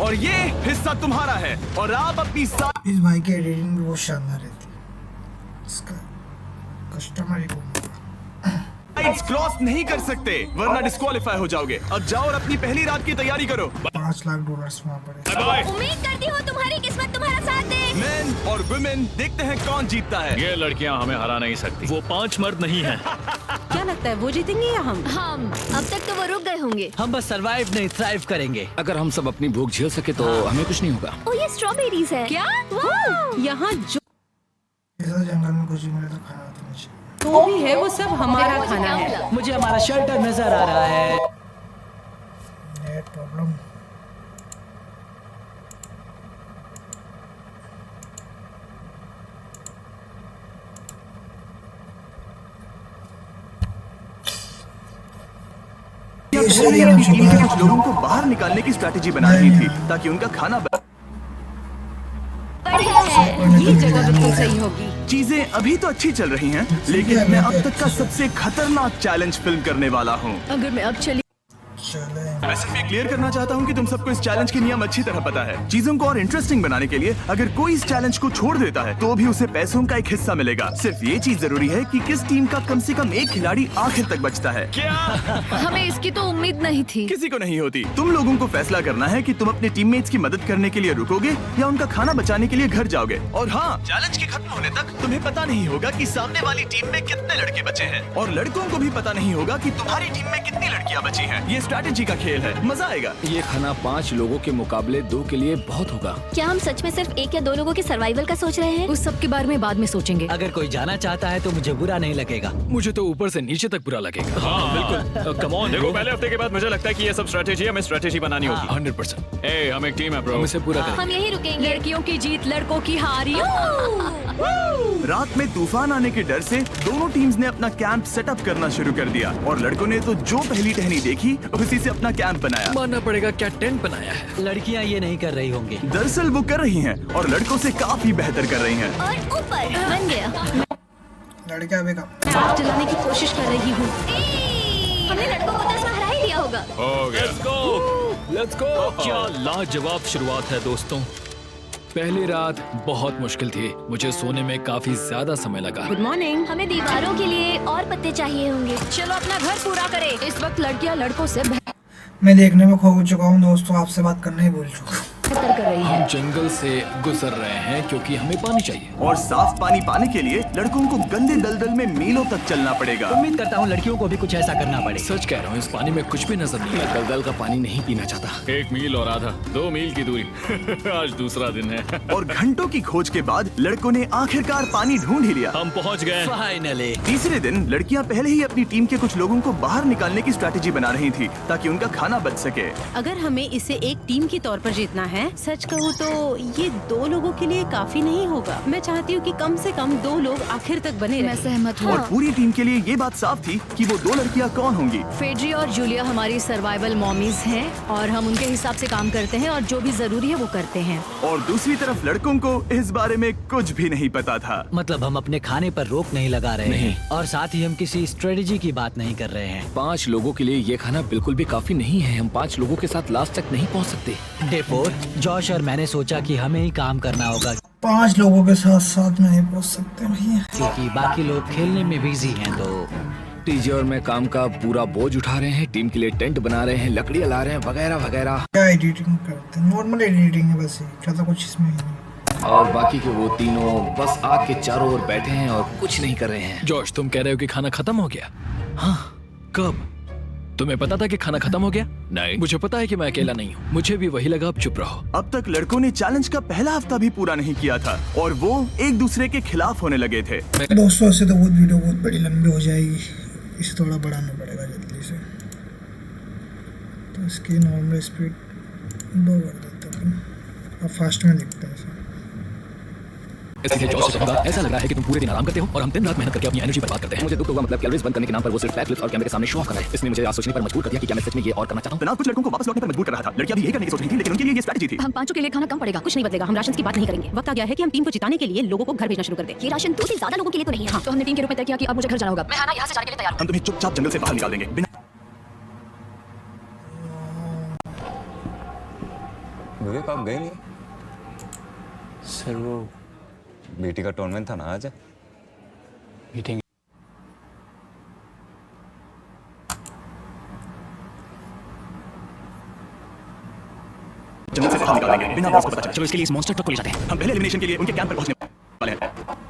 और ये हिस्सा तुम्हारा है और आप अपनी इस भाई की एडिटिंग भी बहुत शानदार रहती है। इसका कस्टमर ही साइड्स क्रॉस नहीं कर सकते वरना डिस्क्वालीफाई हो जाओगे। अब जाओ और अपनी पहली रात की तैयारी करो। $5 लाख वहाँ पड़े। उम्मीद करती हूँ तुम्हारी किस्मत तुम्हारा साथ दे। मेन और वुमेन देखते हैं कौन जीतता है। ये लड़कियां हमें हरा नहीं सकती। वो 5 मर्द नहीं हैं। क्या लगता है वो जीतेंगे या हम? अब तक तो वो रुक गए होंगे। हम बस सरवाइव नहीं थ्राइव करेंगे। अगर हम सब अपनी भूख झेल सके तो हमें कुछ नहीं होगा। ओ ये स्ट्रॉबेरीज है। क्या? यहाँ जो ऐसा जंगल में कुछ भी मिले तो खाना तो नहीं चाहिए। तो भी है वो सब हमारा खाना है। मुझे हमारा शेल्टर नजर आ रहा है। ये प्रॉब्लम पहले अपनी टीम के कुछ लोगों को बाहर निकालने की स्ट्रेटेजी बना रही थी ताकि उनका खाना ये जगह बिल्कुल सही होगी। चीजें अभी तो अच्छी चल रही हैं, लेकिन मैं अब तक का सबसे खतरनाक चैलेंज फिल्म करने वाला हूँ। अगर मैं अब चली चले। मैं सिर्फ ये क्लियर करना चाहता हूँ कि तुम सबको इस चैलेंज के नियम अच्छी तरह पता है। चीजों को और इंटरेस्टिंग बनाने के लिए अगर कोई इस चैलेंज को छोड़ देता है तो भी उसे पैसों का एक हिस्सा मिलेगा। सिर्फ ये चीज जरूरी है कि किस टीम का कम से कम एक खिलाड़ी आखिर तक बचता है। हमें इसकी तो उम्मीद नहीं थी। किसी को नहीं होती। तुम लोगों को फैसला करना है कि तुम अपने टीममेट्स की मदद करने के लिए रुकोगे या उनका खाना बचाने के लिए घर जाओगे। और हाँ, चैलेंज के खत्म होने तक तुम्हें पता नहीं होगा कि सामने वाली टीम में कितने लड़के बचे हैं और लड़कों को भी पता नहीं होगा कि तुम्हारी टीम में कितनी लड़कियां बची हैं। ये स्ट्रैटेजी का खेल है, मजा आएगा। ये खाना 5 लोगों के मुकाबले 2 के लिए बहुत होगा। क्या हम सच में सिर्फ 1 या 2 लोगों के सर्वाइवल का सोच रहे हैं? उस सब के बारे में बाद में सोचेंगे। अगर कोई जाना चाहता है तो मुझे बुरा नहीं लगेगा। मुझे तो ऊपर से नीचे तक बुरा लगेगा। हाँ बिल्कुल। कम ऑन, देखो पहले हफ्ते के बाद मुझे लगता है कि ये सब स्ट्रेटेजी हमें स्ट्रेटेजी बनानी होगी। 100%। ए, हम एक टीम है ब्रो। हम इसे पूरा करेंगे। हम यही रुकेंगे। लड़कियों की जीत लड़कों की हार। रात में तूफान आने के डर से दोनों टीम्स ने अपना कैंप सेटअप करना शुरू कर दिया और लड़कों ने तो जो पहली टहनी देखी उसी से अपना कैंप बनाया। मानना पड़ेगा, क्या टेंट बनाया है। लड़कियां ये नहीं कर रही होंगी। दरअसल वो कर रही हैं और लड़कों से काफी बेहतर कर रही हैं। और ऊपर बन गया। लड़का भी कम। आग जलाने की कोशिश कर रही हूँ। हमने लड़कों को तो इसमें हरा ही दिया होगा। हो गया। Let's go. क्या लाजवाब शुरुआत है दोस्तों। पहली रात बहुत मुश्किल थी। मुझे सोने में काफी ज्यादा समय लगा। Good morning. हमें दीवारों के लिए और पत्ते चाहिए होंगे। चलो अपना घर पूरा करें। इस वक्त लड़कियां लड़कों से मैं देखने में खो चुका हूँ दोस्तों, आपसे बात करना ही भूल चुका हूँ। बेहतर कर रही है। हम जंगल से गुजर रहे हैं क्योंकि हमें पानी चाहिए। और साफ पानी पाने के लिए लड़कों को गंदे दलदल में मीलों तक चलना पड़ेगा। उम्मीद करता हूँ लड़कियों को भी कुछ ऐसा करना पड़े। सच कह रहा हूँ, इस पानी में कुछ भी नजर नहीं। मैं दलदल का पानी नहीं पीना चाहता। 1 मील और आधा, 2 मील की दूरी। आज दूसरा दिन है। और घंटों की खोज के बाद लड़कों ने आखिरकार पानी ढूंढ ही लिया। हम पहुंच गए। फाइनली। तीसरे दिन लड़कियां पहले ही अपनी टीम के कुछ लोगों को बाहर निकालने की स्ट्रैटेजी बना रही थी ताकि उनका खाना बच सके। अगर हमें इसे एक टीम के तौर पर जीतना है, सच कहूँ तो ये 2 लोगों के लिए काफी नहीं होगा। मैं चाहती हूँ कि कम से कम 2 लोग आखिर तक बने मैं रहें। सहमत हूँ। और पूरी टीम के लिए ये बात साफ थी कि वो 2 लड़कियां कौन होंगी। फेड्री और जूलिया हमारी सर्वाइवल मॉमीज हैं और हम उनके हिसाब से काम करते हैं और जो भी जरूरी है वो करते हैं। और दूसरी तरफ लड़कों को इस बारे में कुछ भी नहीं पता था। मतलब हम अपने खाने पर रोक नहीं लगा रहे हैं और साथ ही हम किसी स्ट्रेटेजी की बात नहीं कर रहे हैं। 5 लोगों के लिए ये खाना बिल्कुल भी काफी नहीं है। हम 5 लोगों के साथ लास्ट तक नहीं पहुंच सकते। डे 4 जॉश और मैंने सोचा कि हमें ही काम करना होगा 5 लोगों के साथ साथ में नहीं पहुंच सकते भैया, क्योंकि बाकी लोग खेलने में बिजी हैं। तो टीजे और मैं काम का पूरा बोझ उठा रहे हैं। टीम के लिए टेंट बना रहे हैं, लकड़ियाँ ला रहे हैं, वगैरह वगैरह। क्या एडिटिंग करते हैं, नॉर्मल एडिटिंग है बस, ज़्यादा कुछ इसमें ही नहीं। और बाकी के वो तीनों बस आग के चारों ओर बैठे हैं और कुछ नहीं कर रहे हैं। जॉश, तुम कह रहे हो कि खाना खत्म हो गया? हाँ, कब? तुम्हें पता था कि खाना खत्म हो गया? नहीं, मुझे पता है कि मैं अकेला नहीं हूँ। मुझे भी वही लगा। अब चुप रहो। अब तक लड़कों ने चैलेंज का पहला हफ्ता भी पूरा नहीं किया था और वो एक दूसरे के खिलाफ होने लगे थे। दोस्तों ऐसे तो वीडियो बहुत बड़ी लंबी हो जाएगी, इसे थोड़ा बढ़ाना पड़ेगा जल्दी से। तो इसकी नॉर्मल स्पीड 2 कर देते हैं, अब फास्ट में देखते हैं इसे। इसलिए जॉश से कहूंगा, ऐसा लग रहा है कि तुम पूरे दिन आराम करते हो और हम दिन रात मेहनत करके अपनी एनर्जी बर्बाद करते हैं। मुझे दुख होगा, मतलब कैलोरीज बंद करने के नाम पर वो सिर्फ बैकफ्लिप्स और कैमरे के सामने शो ऑफ कर रहा है। इसने मुझे आज सोचने पर मजबूर कर दिया कि क्या मैं सच में ये और करना चाहता हूं। तनाव कुछ लड़कों को वापस लौटने पर मजबूर कर रहा था। लड़कियां भी यही करने की सोच रही थी, लेकिन उनके लिए ये स्ट्रैटेजी थी। हम 5 के लिए खाना कम पड़ेगा, कुछ नहीं बदलेगा। हम राशन की बात नहीं करेंगे। वक्त आ गया है कि हम टीम को जिताने के लिए लोगों को घर भेजना शुरू कर दें। ये राशन 2 से ज्यादा लोगों के लिए तो नहीं है। हाँ, तो हमने टीम के रूप में तय किया कि अब मुझे घर जाना होगा। मैं यहाँ से जाने के लिए तैयार हूँ। हम तुम्हें चुपचाप जंगल से बाहर निकाल देंगे बिना विवेक आप गए नहीं? सर वो बेटी का टूर्नामेंट था ना आज। मीटिंग जंगल से बाहर निकालेंगे बिना बॉस को पता चले। चलो इसके लिए इस मॉन्स्टर ट्रक को ले जाते हैं। हम पहले एलिमिनेशन के लिए उनके कैंप पर पहुंचने वाले हैं।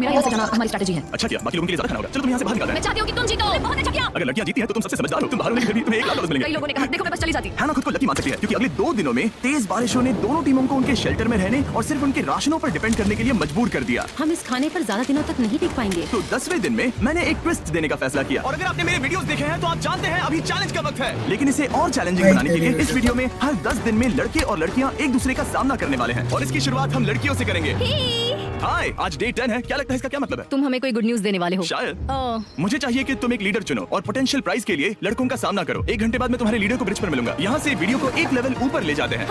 मेरा यहाँ से जाना हमारी स्ट्रेटेजी है। अच्छा किया, बाकी लोगों के लिए ज्यादा खाना होगा। चलो तुम यहाँ से बाहर निकाल मैं चाहती हूँ कि तुम जीतो। बहुत अच्छा किया। अगर लड़कियां जीती हैं तो तुम सबसे समझदार हो। तुम बाहर होने के लिए तुम्हें $1 लाख मिलेंगे। कई लोगों ने कहा देखो मैं बस चली जाती। हैना खुद को लकी मान सकती है क्योंकि अगले 2 दिनों में तेज बारिशों ने दोनों टीमों को उनके शेल्टर में रहने और सिर्फ उनके राशनों पर डिपेंड करने के लिए मजबूर कर दिया। हम इस खाने पर ज्यादा दिनों तक नहीं टिक पाएंगे। तो 10वें दिन में मैंने एक ट्विस्ट देने का फैसला किया। और अगर आपने मेरे वीडियोस देखे हैं तो आप जानते हैं अभी चैलेंज का वक्त है। लेकिन इसे और चैलेंजिंग बनाने के लिए इस वीडियो में हर 10 दिन में लड़के और लड़कियां एक दूसरे का सामना करने वाले हैं और इसकी शुरुआत हम लड़कियों से करेंगे। हाय, आज डे 10 है। क्या लगता है इसका क्या मतलब है? तुम हमें कोई गुड न्यूज देने वाले हो। शायद। मुझे चाहिए कि तुम एक लीडर चुनो और पोटेंशियल प्राइज के लिए लड़कों का सामना करो। 1 घंटे बाद मैं तुम्हारे लीडर को ब्रिज पर मिलूंगा। यहाँ से वीडियो को एक लेवल ऊपर ले जाते हैं।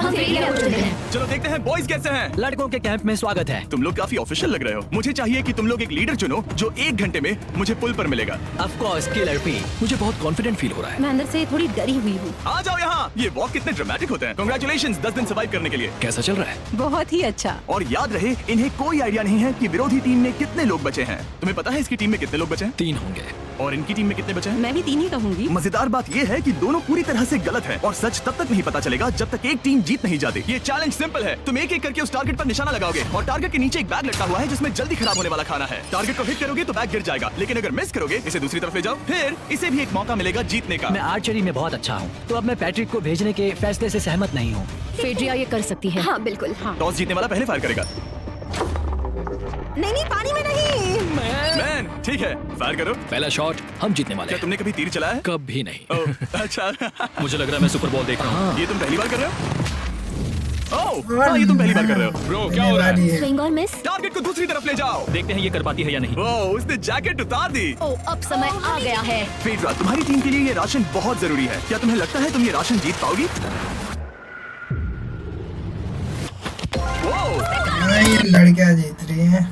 चलो देखते हैं बॉयज कैसे हैं। लड़कों के कैंप में स्वागत है। तुम लोग काफी ऑफिशियल लग रहे हो। मुझे चाहिए कि तुम लोग एक लीडर चुनो जो 1 घंटे में मुझे पुल पर मिलेगा। Of course killer P. मुझे बहुत कॉन्फिडेंट फील हो रहा है। मैं अंदर से थोड़ी डरी हुई हूँ। आ जाओ यहाँ। ये वॉक कितने ड्रामेटिक होते हैं। कांग्रेचुलेशंस 10 दिन सर्वाइव करने के लिए। कैसा चल रहा है? बहुत ही अच्छा। और याद रहे इन्हें कोई आइडिया नहीं है कि विरोधी टीम में कितने लोग बचे हैं। तुम्हें पता है इसकी टीम में कितने लोग बचे हैं? 3 होंगे। और इनकी टीम में कितने बचे हैं? मैं भी 3 ही कहूँगी। मजेदार बात ये है कि दोनों पूरी तरह से गलत हैं और सच तब तक नहीं पता चलेगा जब तक एक टीम जीत नहीं जाती। ये चैलेंज सिंपल है। तुम एक एक करके उस टारगेट पर निशाना लगाओगे और टारगेट के नीचे एक बैग लटका हुआ है जिसमें जल्दी खराब होने वाला खाना है। टारगेट को हिट करोगे तो बैग गिर जाएगा, लेकिन अगर मिस करोगे इसे दूसरी तरफ ले जाओ, फिर इसे भी एक मौका मिलेगा जीतने का। मैं आर्चरी में बहुत अच्छा हूँ, तो अब मैं पैट्रिक को भेजने के फैसले से सहमत नहीं हूँ। फेड्रिया ये कर सकती है। हाँ बिल्कुल। हाँ। टॉस जीतने वाला पहले फायर करेगा। नहीं पानी में नहीं। मैन ठीक है, फायर करो। पहला शॉट हम जीतने वाले क्या हैं। तुमने कभी तीर चलाया है? कभी नहीं। ओह, अच्छा। मुझे लग रहा है मैं सुपर बॉल देख रहा हूँ। ये तुम पहली बार कर रहे हो? ओह, हाँ, ये तुम पहली बार कर रहे हो। ब्रो क्या हो रहा है? स्विंग और मिस। टारगेट को दूसरी तरफ ले जाओ। देखते हैं ये कर पाती है या नहीं। ओह, उसने जैकेट उतार दी। ओह अब समय आ गया है। फेड्रा, तुम्हारी टीम के लिए ये राशन बहुत जरूरी है। क्या तुम्हें लगता है तुम ये राशन जीत पाओगी? ओह, नहीं, लड़कियां जीत रही हैं।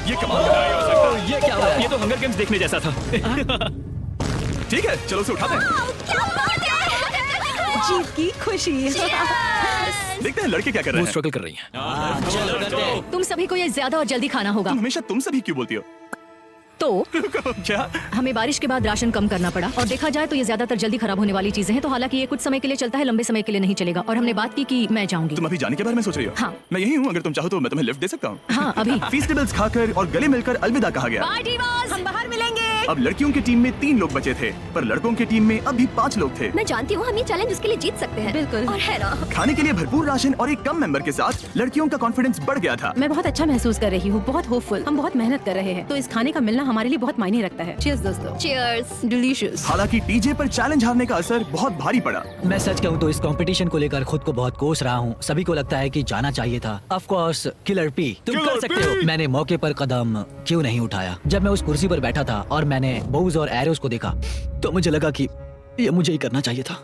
ये कमाल का नहीं हो सकता। ये क्या हो रहा है? ये तो हंगर गेम्स देखने जैसा था। ठीक है, चलो उसे उठाते हैं। जीत की खुशी। देखते हैं लड़के क्या कर रहे वो हैं। स्ट्रगल कर रही हैं। चलो करते हैं। तुम सभी को ये ज्यादा और जल्दी खाना होगा। तुम हमेशा तुम सभी क्यों बोलती हो? तो क्या? हमें बारिश के बाद राशन कम करना पड़ा और देखा जाए तो ये ज्यादातर जल्दी खराब होने वाली चीजें हैं। तो हालांकि ये कुछ समय के लिए चलता है, लंबे समय के लिए नहीं चलेगा। और हमने बात की कि मैं जाऊंगी। तुम अभी जाने के बारे में सोच रही हो? हाँ। मैं यही हूँ, अगर तुम चाहो तो मैं तुम्हें लिफ्ट दे सकता हूँ। हाँ अभी। फीस्टेबल्स खाकर और गले मिलकर अलविदा कहा गया। हम बाहर मिलेंगे। अब लड़कियों की टीम में 3 लोग बचे थे, पर लड़कों की टीम में अभी 5 लोग थे। मैं जानती हूँ हम ये चैलेंज उसके लिए जीत सकते हैं। बिल्कुल। और है ना। खाने के लिए भरपूर राशन और एक कम मेंबर के साथ लड़कियों का कॉन्फिडेंस बढ़ गया था। मैं बहुत अच्छा महसूस कर रही हूँ, बहुत होपफुल। हम बहुत मेहनत कर रहे हैं, तो इस खाने का मिलना हमारे लिए बहुत मायने रखता है। चीयर्स दोस्तों। चीयर्स। डिलीशियस। हालांकि टीजे पर चैलेंज हारने का असर बहुत भारी पड़ा। मैं सच कहूँ तो इस कंपटीशन को लेकर खुद को बहुत कोस रहा हूँ। सभी को लगता है कि जाना चाहिए था। ऑफ कोर्स किलर पी, तुम कर सकते हो। मैंने मौके पर कदम क्यों नहीं उठाया? जब मैं उस कुर्सी पर बैठा था और मैंने बोज और एरोस को देखा तो मुझे लगा कि ये मुझे ही करना चाहिए था।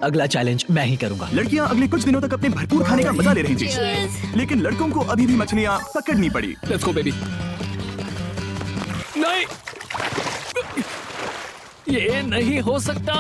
अगला चैलेंज मैं ही करूंगा। लड़कियां अगले कुछ दिनों तक अपने भरपूर खाने का मजा ले रही थी, Cheers। लेकिन लड़कों को अभी भी मछलियां पकड़नी पड़ी। Let's go baby. नहीं, ये नहीं हो सकता।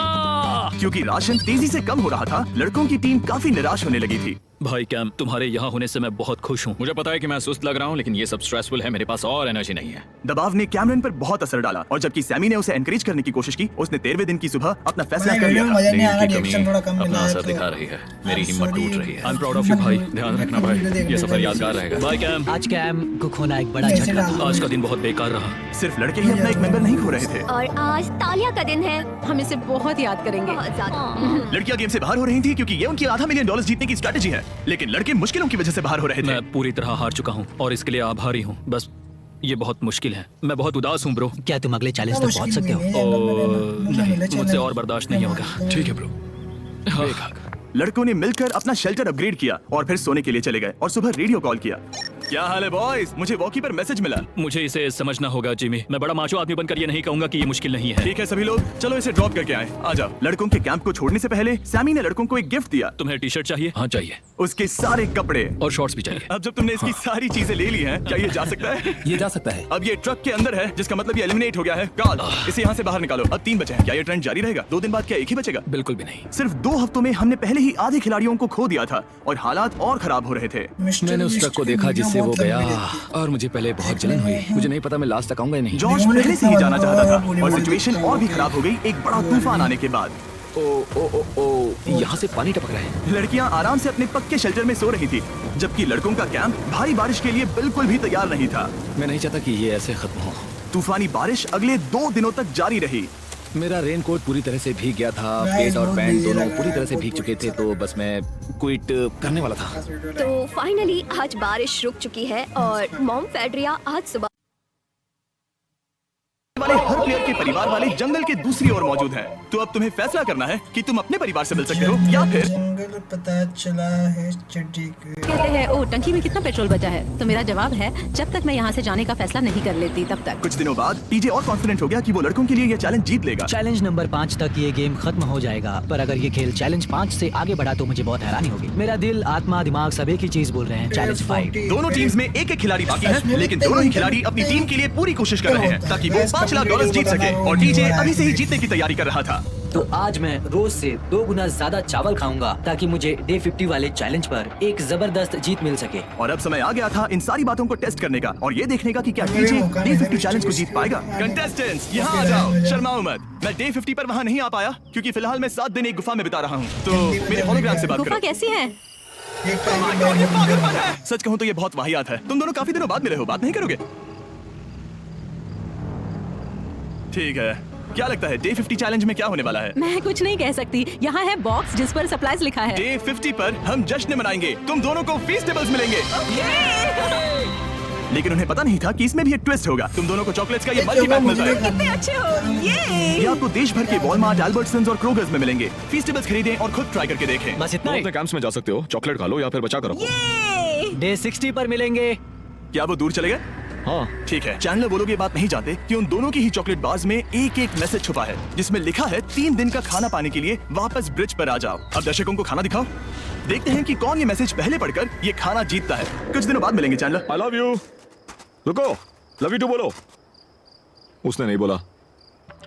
क्योंकि राशन तेजी से कम हो रहा था, लड़कों की टीम काफी निराश होने लगी थी। भाई कैम, तुम्हारे यहाँ होने से मैं बहुत खुश हूँ। मुझे पता है कि मैं सुस्त लग रहा हूँ, लेकिन ये सब स्ट्रेसफुल है। मेरे पास और एनर्जी नहीं है। दबाव ने कैमरन पर बहुत असर डाला और जबकि सैमी ने उसे एनकरेज करने की कोशिश की, उसने 13वें दिन की सुबह अपना फैसला कर लिया था। मजा नहीं आ रहा, नींद की रिएक्शन कमी थोड़ा कम मिला अपना है असर तो दिखा रही है। मेरी I'm हिम्मत sorry। टूट रही है। I am proud of you भाई। ध्यान रखना भाई, ये सफर यादगार रहेगा। Bye cam. आज कैम को खोना एक बड़ा कैसे झटका डाल- था। आज का दिन बहुत बेकार रहा। सिर्फ लड़के ही अपना एक मेंबर नहीं खो रहे थे। और आज तालिया का दिन है। हम इसे बहुत याद करेंगे। बहुत ज्यादा। लड़कियां गेम से बाहर हो रही थी क्योंकि ये उनकी $500 मिलियन जीतने की स्ट्रेटेजी है, लेकिन लड़के मुश्किलों की वजह से बाहर हो रहे थे। मैं पूरी तरह हार चुका हूँ और इसके लिए आभारी हूँ। बस ये बहुत मुश्किल है। मैं बहुत उदास हूँ ब्रो। क्या तुम अगले चैलेंज तक पहुँच सकते हो? नहीं, मुझसे और बर्दाश्त नहीं होगा। ठीक है ब्रो। लड़कों ने मिलकर अपना शेल्टर अपग्रेड किया और फिर सोने के लिए चले गए और सुबह रेडियो कॉल किया। क्या हाल है बॉयज? मुझे वॉकी पर मैसेज मिला। मुझे इसे समझना होगा जिमी। मैं बड़ा माचो आदमी बनकर ये नहीं कहूंगा कि ये मुश्किल नहीं है। ठीक है सभी लोग, चलो इसे ड्रॉप करके आए। आ जाओ। लड़कों के कैंप को छोड़ने से पहले सैमी ने लड़कों को एक गिफ्ट दिया। तुम्हें टी शर्ट चाहिए? हाँ चाहिए। उसके सारे कपड़े और शॉर्ट्स भी चाहिए। अब जब तुमने इसकी सारी चीजें ले ली हैं, क्या ये जा सकता है? ये जा सकता है। अब ये ट्रक के अंदर है, जिसका मतलब ये एलिमिनेट हो गया है। कार्ल, इसे यहाँ से बाहर निकालो। अब 3 बचे हैं। क्या ये ट्रेंड जारी रहेगा? 2 दिन बाद क्या एक ही बचेगा? बिल्कुल भी नहीं। सिर्फ 2 हफ्तों में हमने पहले ही आधे खिलाड़ियों को खो दिया था और हालात और खराब हो रहे थे। मैंने उस ट्रक को देखा जिससे वो गया और मुझे पहले बहुत जलन हुई। मुझे नहीं पता मैं लास्ट तक आऊंगा या नहीं। जॉर्ज पहले से ही जाना चाहता था और सिचुएशन और भी खराब हो गई एक बड़ा तूफान आने के बाद। ओ ओ ओ ओ, यहाँ से पानी टपक रहा है। लड़कियां आराम से अपने पक्के शेल्टर में सो रही थी, जबकि लड़कों का कैंप भारी बारिश के लिए बिल्कुल भी तैयार नहीं था। मैं नहीं चाहता कि ये ऐसे खत्म हो। तूफानी बारिश अगले 2 दिनों तक जारी रही। मेरा रेनकोट पूरी तरह से भीग गया था, पेट और पैंट दोनों पूरी तरह से भीग चुके थे, तो बस मैं क्विट करने वाला था। तो फाइनली आज बारिश रुक चुकी है और मॉम फेडरिया आज सुबह वाले हर प्लेयर के परिवार वाले जंगल के दूसरी ओर मौजूद हैं। तो अब तुम्हें फैसला करना है कि तुम अपने परिवार से मिल सकते हो या फिर जंगल पता चला है चड्डी के। कहते हैं ओ टंकी में कितना पेट्रोल बचा है, तो मेरा जवाब है जब तक मैं यहाँ से जाने का फैसला नहीं कर लेती तब तक। कुछ दिनों बाद टीजे और कॉन्फिडेंट हो गया कि वो लड़कों के लिए ये चैलेंज जीत लेगा। चैलेंज नंबर 5 तक ये गेम खत्म हो जाएगा, पर अगर ये खेल चैलेंज 5 से आगे बढ़ा तो मुझे बहुत हैरानी होगी। मेरा दिल, आत्मा, दिमाग सब एक ही चीज बोल रहे हैं, चैलेंज 5। दोनों टीम्स में एक-एक खिलाड़ी बाकी है, लेकिन दोनों ही खिलाड़ी अपनी टीम के लिए पूरी कोशिश कर रहे हैं ताकि वो $5 लाख जीत सके और टीजे अभी से ही जीतने की तैयारी कर रहा था। तो आज मैं रोज से 2 गुना ज्यादा चावल खाऊंगा ताकि मुझे डे 50 वाले चैलेंज पर एक जबरदस्त जीत मिल सके। और अब समय आ गया था इन सारी बातों को टेस्ट करने का और ये देखने का कि क्या टीजे डे 50 चैलेंज को जीत पाएगा। कंटेस्टेंट्स यहाँ आ जाओ, शर्माओ मत। मैं डे 50 पर वहाँ नहीं आ पाया क्योंकि फिलहाल मैं 7 दिन एक गुफा में बिता रहा हूँ। तो मेरे होलोग्राम से बात गुफा करो। कैसी है? सच कहूँ तो ये बहुत वाहियात है। तुम दोनों काफी दिनों बाद मिले हो, बात नहीं करोगे? ठीक है, क्या लगता है डे 50 चैलेंज में क्या होने वाला है? मैं कुछ नहीं कह सकती। यहाँ है बॉक्स जिस पर सप्लाईज लिखा है। डे 50 पर हम जश्न मनाएंगे, तुम दोनों को फीस्टेबल्स मिलेंगे। लेकिन उन्हें पता नहीं था कि इसमें भी एक ट्विस्ट होगा। तुम दोनों को चॉकलेट्स का ये मल्टी पैक मिलता है। कितने अच्छे हो ये आपको देश भर के वॉलमार्ट, अल्बर्टसन्स और क्रोगर्स में मिलेंगे। फीस्टेबल्स खरीदें और खुद ट्राई करके देखें। बस इतना ही। अपने कैंप्स में जा सकते हो, चॉकलेट खा लो या फिर बचा कर रखो। डे 60 पर मिलेंगे। क्या वो दूर चले गए? हाँ ठीक है। चैनलर वो लोग ये बात नहीं जानते कि उन दोनों की ही चॉकलेट बार्स में एक मैसेज छुपा है जिसमें लिखा है 3 दिन का खाना पाने के लिए वापस ब्रिज पर आ जाओ। अब दर्शकों को खाना दिखाओ, देखते हैं कि कौन ये मैसेज पहले पढ़कर ये खाना जीतता है। कुछ दिनों बाद मिलेंगे चैनलर। I love you. रुको, लव यू टू बोलो। उसने नहीं बोला।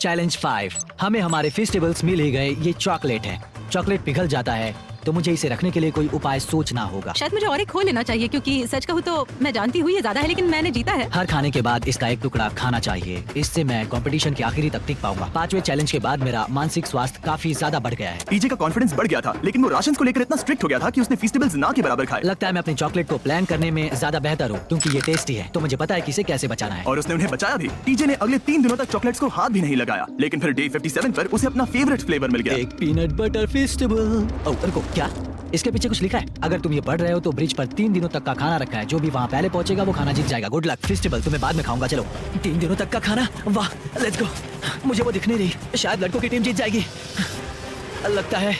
चैलेंज 5, हमें हमारे फेस्टिवल्स मिल ही गए। ये चॉकलेट है। चॉकलेट पिघल जाता है तो मुझे इसे रखने के लिए कोई उपाय सोचना होगा। शायद मुझे और एक खो लेना चाहिए क्योंकि सच कहूँ तो मैं जानती हूँ ये ज्यादा है, लेकिन मैंने जीता है। हर खाने के बाद इसका एक टुकड़ा खाना चाहिए, इससे मैं कंपटीशन के आखिरी तक टिक पाऊंगा। 5वें चैलेंज के बाद मेरा मानसिक स्वास्थ्य काफी ज्यादा बढ़ गया है। टीजे का कॉन्फिडेंस बढ़ गया था, लेकिन वो राशन को लेकर इतना स्ट्रिक्ट हो गया था कि उसने फीस्टेबल्स ना के बराबर खाए। लगता है मैं अपने चॉकलेट को प्लान करने में ज्यादा बेहतर हूँ क्योंकि ये टेस्टी है, तो मुझे पता है कि इसे कैसे बचाना है। और उसने उन्हें बचाया भी। टीजे ने अगले 3 दिनों तक चॉकलेट्स को हाथ भी नहीं लगाया, लेकिन फिर डे 57 पर उसे अपना फेवरेट फ्लेवर मिल गया। एक पीनट बटर फेस्टिवल। रुको, क्या इसके पीछे कुछ लिखा है? अगर तुम ये पढ़ रहे हो तो ब्रिज पर 3 दिनों तक का खाना रखा है। जो भी वहाँ पहले पहुंचेगा वो खाना जीत जाएगा। Good luck. फेस्टिवल तुम्हें बाद में खाऊंगा। चलो, 3 दिनों तक का खाना, वाह, लेट्स गो। मुझे वो दिख नहीं रही, शायद लड़कों की टीम जीत जाएगी। लगता है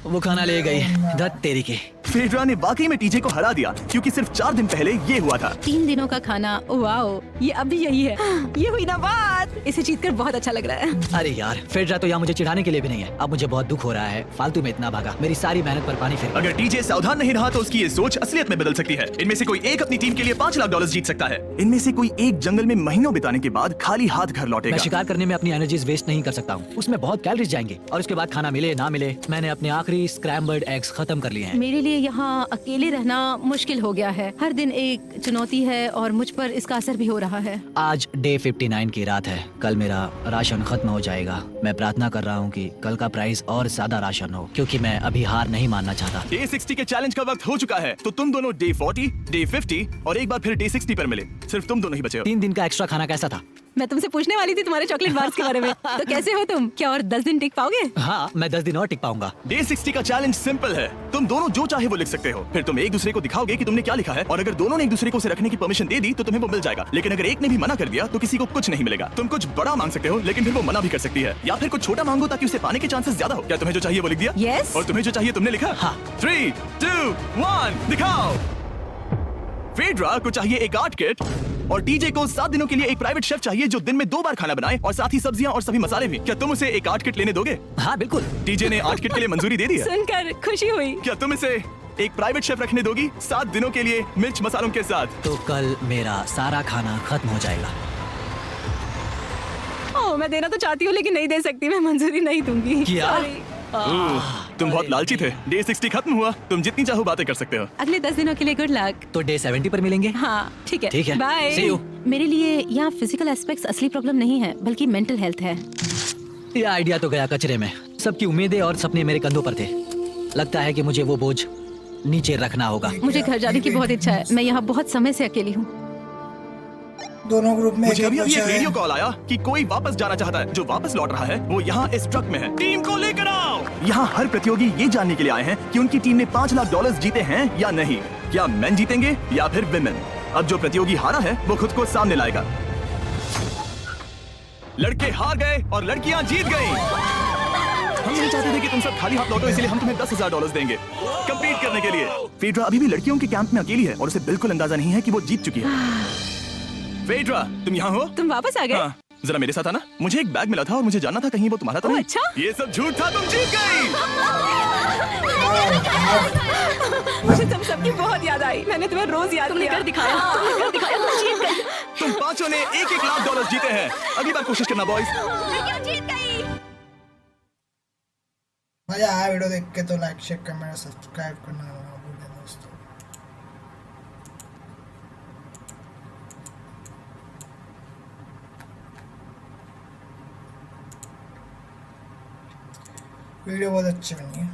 वो खाना ले गई। धत तेरी की। फेडरा ने वाकई में टीजे को हरा दिया क्योंकि सिर्फ 4 दिन पहले ये हुआ था। 3 दिनों का खाना, वाओ, ये अभी यही है। ये हुई ना बात। इसे जीतकर बहुत अच्छा लग रहा है। अरे यार, फेडरा तो यहाँ मुझे चिढ़ाने के लिए भी नहीं है। अब मुझे बहुत दुख हो रहा है, फालतू में इतना भागा, मेरी सारी मेहनत पर पानी फिर। अगर टीजे सावधान नहीं रहा तो उसकी ये सोच असलियत में बदल सकती है। इनमें से कोई एक अपनी टीम के लिए $5 लाख जीत सकता है। इनमें से कोई एक जंगल में महीनों बिताने के बाद खाली हाथ घर मैं लौटेगा। शिकार करने में अपनी एनर्जीज वेस्ट नहीं कर सकता हूँ, उसमें बहुत कैलोरीज जाएंगे और उसके बाद खाना मिले ना मिले, मैंने अपने आखिरी स्क्रैम्बल्ड एग्स खत्म कर लिए हैं। मेरे लिए यहाँ अकेले रहना मुश्किल हो गया है। हर दिन एक चुनौती है और मुझ पर इसका असर भी हो रहा है। आज डे 59 की रात है। कल मेरा राशन खत्म हो जाएगा। मैं प्रार्थना कर रहा हूँ कि कल का प्राइस और ज्यादा राशन हो क्योंकि मैं अभी हार नहीं मानना चाहता। डे 60 के चैलेंज का वक्त हो चुका है, तो तुम दोनों डे 40, डे 50 और एक बार फिर डे 60 पर मिले। सिर्फ तुम दोनों ही बचे हो। 3 दिन का एक्स्ट्रा खाना कैसा था? मैं तुमसे पूछने वाली थी तुम्हारे चॉकलेट बार्स के बारे में। तो कैसे हो तुम? क्या और 10 दिन टिक पाओगे? हाँ, मैं 10 दिन और टिक पाऊंगा। डे 60 का चैलेंज सिंपल है। तुम दोनों जो चाहे वो लिख सकते हो, फिर तुम एक दूसरे को दिखाओगे कि तुमने क्या लिखा है, और अगर दोनों ने एक दूसरे को उसे रखने की परमिशन दे दी तो तुम्हें वो मिल जाएगा। लेकिन अगर एक ने भी मना कर दिया तो किसी को कुछ नहीं मिलेगा। तुम कुछ बड़ा मांग सकते हो, लेकिन फिर वो मना भी कर सकती है, या फिर कुछ छोटा मांगो ताकि उसे पाने के चांसेस ज्यादा हो। क्या तुम्हें जो चाहिए वो लिख दिया? Yes. और तुम्हें जो चाहिए तुमने लिखा? हाँ। 3, 2, 1 दिखाओ। फेड्रा को चाहिए एक आर्ट किट और टीजे को 7 दिनों के लिए एक प्राइवेट शेफ चाहिए जो दिन में 2 बार खाना बनाए और साथ ही सब्जियां और सभी मसाले भी। क्या तुम उसे एक आर्ट किट लेने दोगे? हाँ बिल्कुल। टीजे ने आर्ट किट के लिए मंजूरी दे दी है। सुनकर खुशी हुई। क्या तुम इसे एक प्राइवेट शेफ रखने दोगी 7 दिनों के लिए मिर्च मसालों के साथ? तो कल मेरा सारा खाना खत्म हो जाएगा। ओह, मैं देना तो चाहती हूँ लेकिन नहीं दे सकती, मैं मंजूरी नहीं दूंगी। क्या? Sorry। तुम बहुत लालची थे। डे 60 खत्म हुआ, तुम जितनी चाहो बातें कर सकते हो। अगले 10 दिनों के लिए गुड लक। तो डे 70 पर मिलेंगे। हाँ ठीक है। ठीक है। बाय। See you। मेरे लिए यहाँ फिजिकल एस्पेक्ट्स असली प्रॉब्लम नहीं है बल्कि मेंटल हेल्थ है। ये आइडिया तो गया कचरे में। सबकी उम्मीदें और सपने मेरे कंधों पर थे। लगता है कि मुझे वो बोझ नीचे रखना होगा। मुझे घर जाने की बहुत इच्छा है। मैं यहाँ बहुत समय से अकेली हूँ। दोनों ग्रुप में मुझे अभी एक एक बचा रेडियो है। कॉल आया कि कोई वापस जाना चाहता है। जो वापस लौट रहा है वो यहाँ इस ट्रक में है। टीम को लेकर आओ। यहाँ हर प्रतियोगी ये जानने के लिए आए हैं कि उनकी टीम ने $5 लाख जीते हैं या नहीं। क्या मेन जीतेंगे या फिर विमेन? अब जो प्रतियोगी हारा है वो खुद को सामने लाएगा। लड़के हार गए और लड़कियां जीत गईं। हम नहीं चाहते थे कि तुम सब खाली हाथ लौटो, इसलिए हम तुम्हें $10,000 देंगे कंप्लीट करने के लिए। फेड्रा अभी भी लड़कियों के कैंप में अकेली है और उसे बिल्कुल अंदाजा नहीं है कि वो जीत चुकी है। फेड्रा, तुम यहाँ हो? तुम वापस आ गए? हाँ, जरा मेरे साथ आना। मुझे एक बैग मिला था और मुझे जानना था कहीं वो तुम्हारा तो ओह, नहीं। अच्छा? ये सब झूठ था, तुम जीत गई। मुझे तुम सबकी बहुत याद आई। मैंने तुम्हें रोज याद तुमने किया। कर दिखाया, तुमने कर दिखाया, तुम जीत गए। तुम पांचों ने $1 लाख जीते हैं। अगली बार कोशिश करना बॉयज। मजा आया वीडियो देख के तो लाइक शेयर कमेंट सब्सक्राइब करना ना भूलें दोस्तों। वीडियो बहुत अच्छी बनी है।